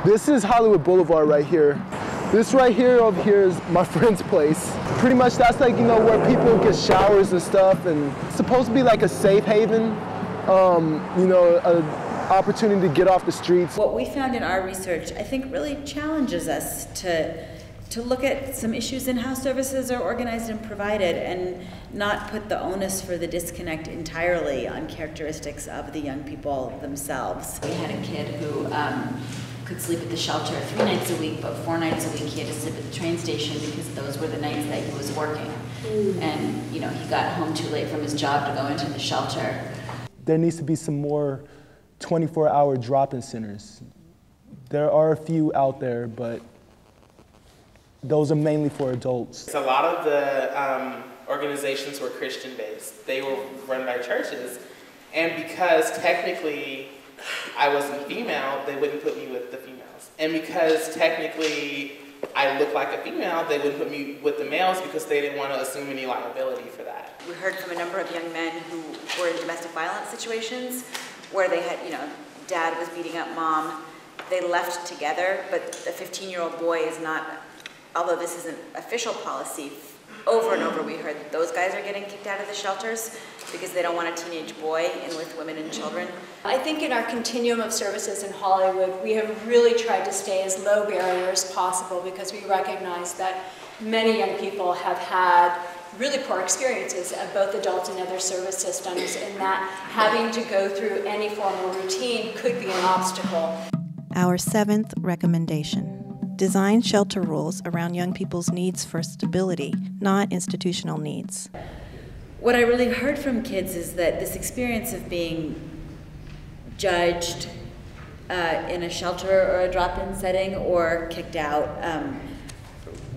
This is Hollywood Boulevard right here. This right here over here is my friend's place. Pretty much that's like, you know, where people get showers and stuff, and it's supposed to be like a safe haven, you know, an opportunity to get off the streets. What we found in our research, I think, really challenges us to look at some issues in how services are organized and provided, and not put the onus for the disconnect entirely on characteristics of the young people themselves. We had a kid who could sleep at the shelter 3 nights a week, but 4 nights a week he had to sleep at the train station because those were the nights that he was working. And you know, he got home too late from his job to go into the shelter. There needs to be some more 24-hour drop-in centers. There are a few out there, but those are mainly for adults. A lot of the organizations were Christian-based. They were run by churches, and because technically I wasn't female, they wouldn't put me with the females. And because technically I look like a female, they wouldn't put me with the males because they didn't want to assume any liability for that. We heard from a number of young men who were in domestic violence situations where they had, you know, dad was beating up mom. They left together, but the 15-year-old boy is not, although this isn't official policy, over and over we heard that those guys are getting kicked out of the shelters because they don't want a teenage boy in with women and children. I think in our continuum of services in Hollywood, we have really tried to stay as low barrier as possible because we recognize that many young people have had really poor experiences of both adults and other service systems, and that having to go through any formal routine could be an obstacle. Our 7th recommendation. Design shelter rules around young people's needs for stability, not institutional needs. What I really heard from kids is that this experience of being judged in a shelter or a drop-in setting or kicked out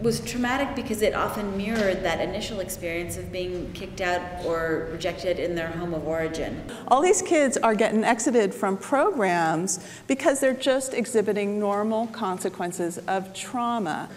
was traumatic because it often mirrored that initial experience of being kicked out or rejected in their home of origin. All these kids are getting exited from programs because they're just exhibiting normal consequences of trauma.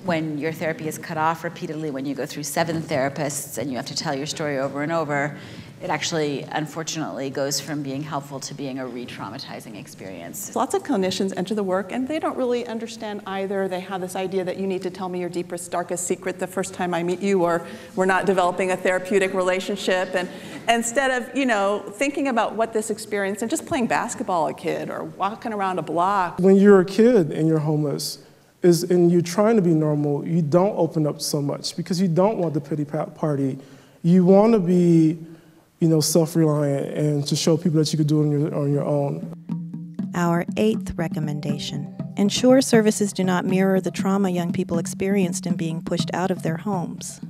When your therapy is cut off repeatedly, when you go through 7 therapists and you have to tell your story over and over, it actually, unfortunately, goes from being helpful to being a re-traumatizing experience. Lots of clinicians enter the work and they don't really understand either. They have this idea that you need to tell me your deepest, darkest secret the first time I meet you, or we're not developing a therapeutic relationship. And instead of, you know, thinking about what this experience and just playing basketball a kid or walking around a block. When you're a kid and you're homeless, and you're trying to be normal, you don't open up so much because you don't want the pity party. You want to be, you know, self-reliant and to show people that you could do it on your own. Our 8th recommendation. Ensure services do not mirror the trauma young people experienced in being pushed out of their homes.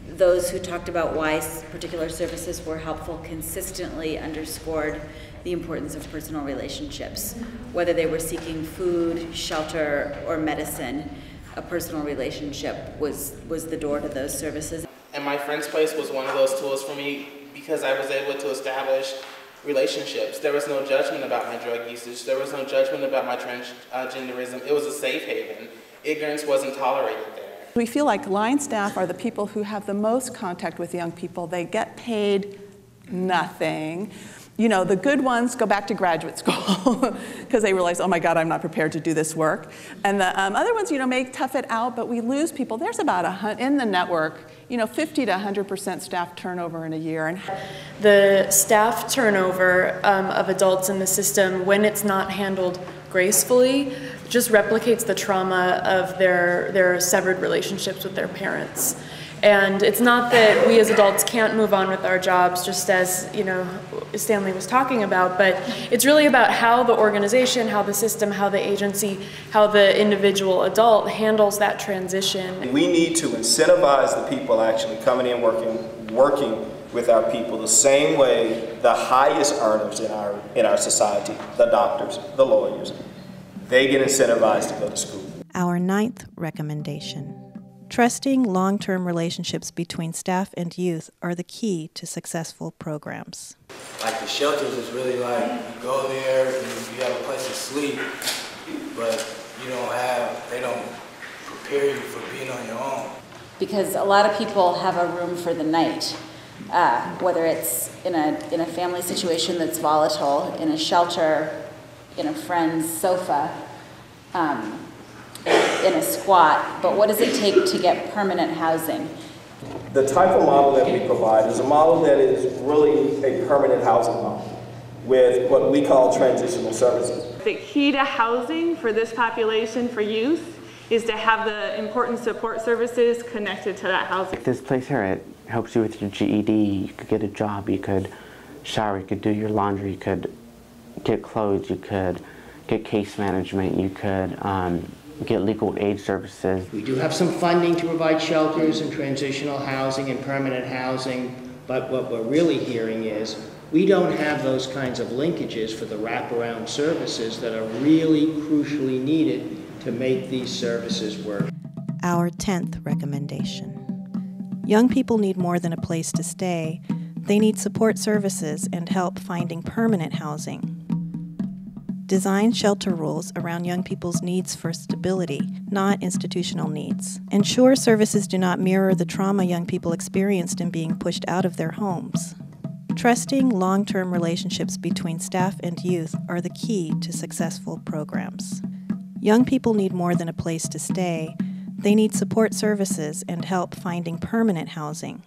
Those who talked about why particular services were helpful consistently underscored the importance of personal relationships. Whether they were seeking food, shelter, or medicine, a personal relationship was the door to those services. And my friend's place was one of those tools for me because I was able to establish relationships. There was no judgment about my drug usage. There was no judgment about my transgenderism. It was a safe haven. Ignorance wasn't tolerated there. We feel like line staff are the people who have the most contact with young people. They get paid nothing. You know, the good ones go back to graduate school because they realize, oh my God, I'm not prepared to do this work. And the other ones, you know, may tough it out, but we lose people. There's about in the network, you know, 50 to 100% staff turnover in a year. And the staff turnover of adults in the system, when it's not handled gracefully, just replicates the trauma of their severed relationships with their parents. And it's not that we as adults can't move on with our jobs, just as, you know, Stanley was talking about, but it's really about how the organization, how the system, how the agency, how the individual adult handles that transition. We need to incentivize the people actually coming in working with our people the same way the highest earners in our society, the doctors, the lawyers, they get incentivized to go to school. Our 9th recommendation. Trusting long-term relationships between staff and youth are the key to successful programs. Like the shelters is really like you go there and you have a place to sleep, but they don't prepare you for being on your own. Because a lot of people have a room for the night, whether it's in a family situation that's volatile, in a shelter, in a friend's sofa. in a squat, but what does it take to get permanent housing? The type of model that we provide is a model that is really a permanent housing model with what we call transitional services. The key to housing for this population, for youth, is to have the important support services connected to that housing. This place here, it helps you with your GED. You could get a job, you could shower, you could do your laundry, you could get clothes, you could get case management, you could get legal aid services. We do have some funding to provide shelters and transitional housing and permanent housing, but what we're really hearing is we don't have those kinds of linkages for the wraparound services that are really crucially needed to make these services work. Our 10th recommendation. Young people need more than a place to stay. They need support services and help finding permanent housing. Design shelter rules around young people's needs for stability, not institutional needs. Ensure services do not mirror the trauma young people experienced in being pushed out of their homes. Trusting long-term relationships between staff and youth are the key to successful programs. Young people need more than a place to stay. They need support services and help finding permanent housing.